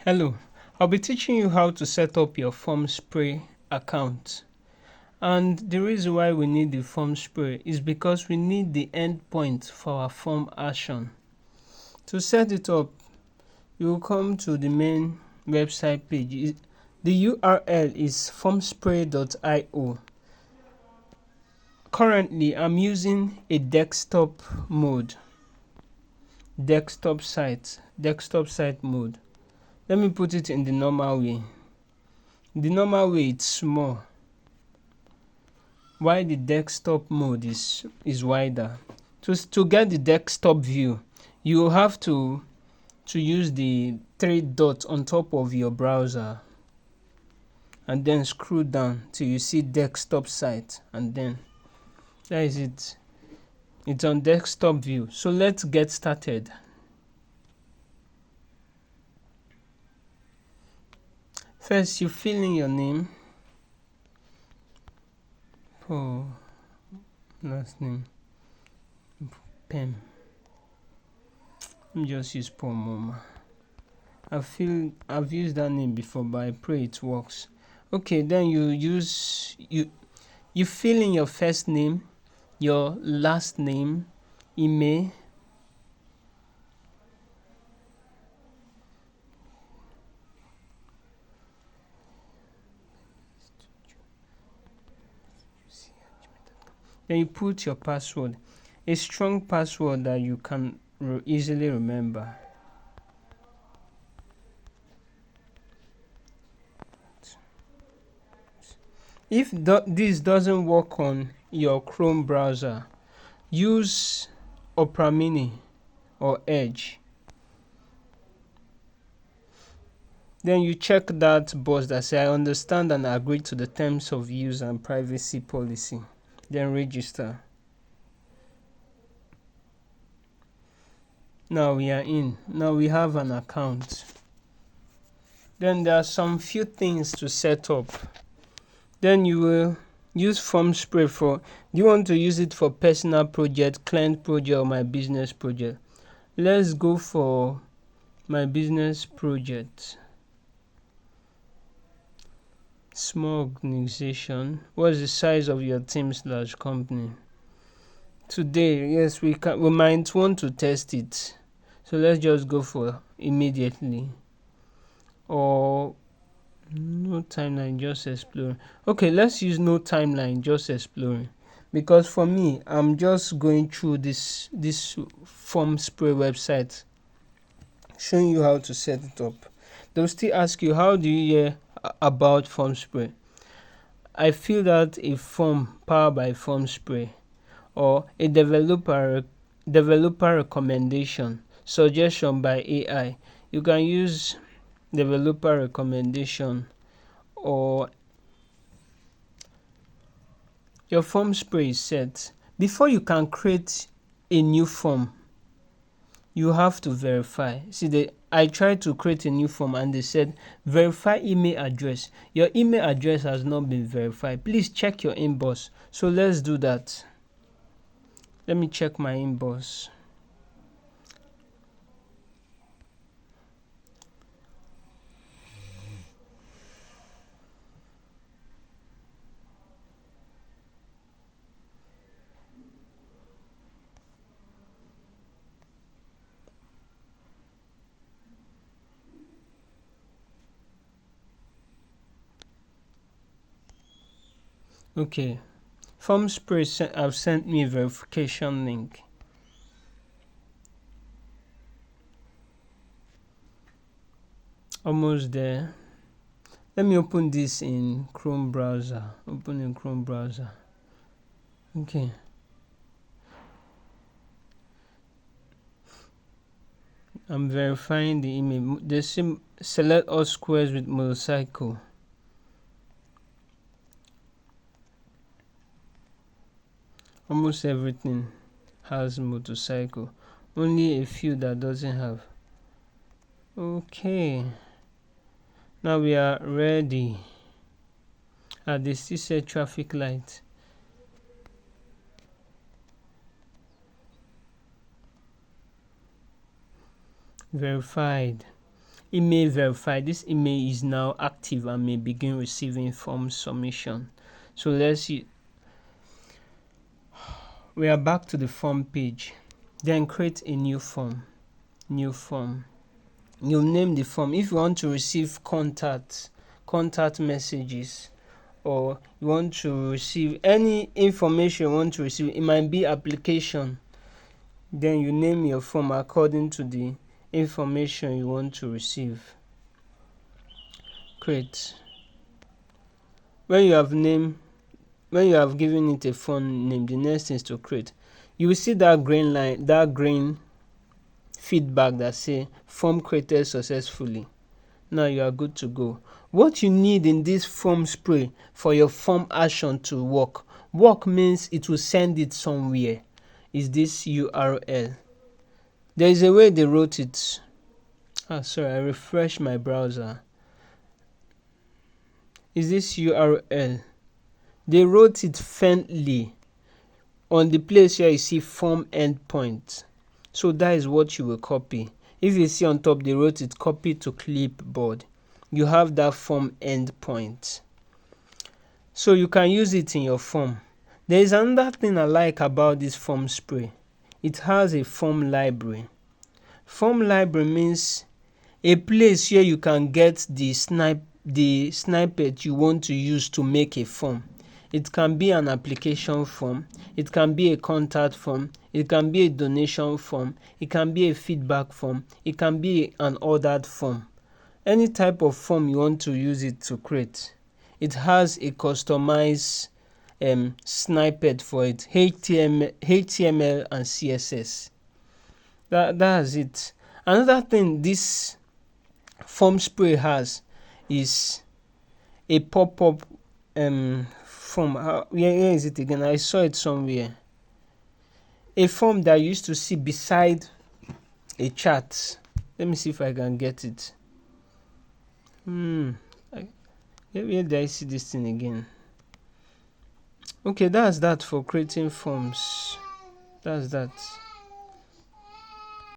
Hello, I'll be teaching you how to set up your formspree account. And the reason why we need the formspree is because we need the endpoint for our form action. To set it up, you will come to the main website page. The URL is formspree.io. Currently, I'm using a desktop site mode. Let me put it in the normal way. The normal way it's small, while the desktop mode is wider. To get the desktop view, you have to use the three dots on top of your browser and then scroll down till you see desktop site, and then that is it. It's on desktop view. So let's get started. First, you fill in your name. Last name Pem. Let me just use Paul Moma. I've used that name before, but I pray it works. Okay, then you fill in your first name, your last name, email, then you put your password, a strong password that you can easily remember. If this doesn't work on your Chrome browser, use Opera Mini or Edge. Then you check that box that says I understand and agree to the terms of use and privacy policy. Then register. Now we are in. Now we have an account. Then there are some few things to set up. Then you will use formspree for, do you want to use it for personal project, client project, or my business project? Let's go for my business project. Small organization. What's the size of your team/company? Today, yes, we might want to test it. So let's just go for immediately. Or no timeline, just exploring. Okay, let's use no timeline, just exploring. Because for me, I'm just going through this formspree website, showing you how to set it up. They'll still ask you, how do you hear about formspree? I feel that a form powered by formspree or a developer recommendation suggestion by AI. You can use developer recommendation, or your formspree is set. Before you can create a new form, you have to verify. See, I tried to create a new form and they said verify email address. Your email address has not been verified. Please check your inbox. So let's do that. Let me check my inbox. Okay, formspree have sent me a verification link. Almost there. Let me open this in Chrome browser. Okay. I'm verifying the email. They select all squares with motorcycle. Almost everything has motorcycle. Only a few that doesn't have. Okay. Now we are ready. They still say traffic light. Verified. email verified. This email is now active and may begin receiving form submission. So let's see. We are back to the form page. Then create a new form. You name the form. If you want to receive contact messages, or you want to receive any information you want to receive, it might be application, then you name your form according to the information you want to receive. Create. When you have given it a form name, the next thing is to create. You will see that green line, that green feedback that say form created successfully. Now you are good to go. What you need in this form spray for your form action to work means it will send it somewhere, is this URL. There is a way they wrote it. Sorry, I refresh my browser. Is this URL? They wrote it faintly on the place where you see form endpoint. So that is what you will copy. If you see on top they wrote it copy to clipboard, you have that form endpoint. So you can use it in your form. There is another thing I like about this form spray. It has a form library. Form library means a place where you can get the snippet you want to use to make a form. It can be an application form, it can be a contact form, it can be a donation form, it can be a feedback form, it can be an ordered form. Any type of form you want to use it to create. It has a customized snippet for it, HTML and CSS. That's it. Another thing this form spray has is a pop-up form. Where is it again? I saw it somewhere. A form that you used to see beside a chat. Let me see if I can get it. Where did I see this thing again? Okay, that's that for creating forms. That's that.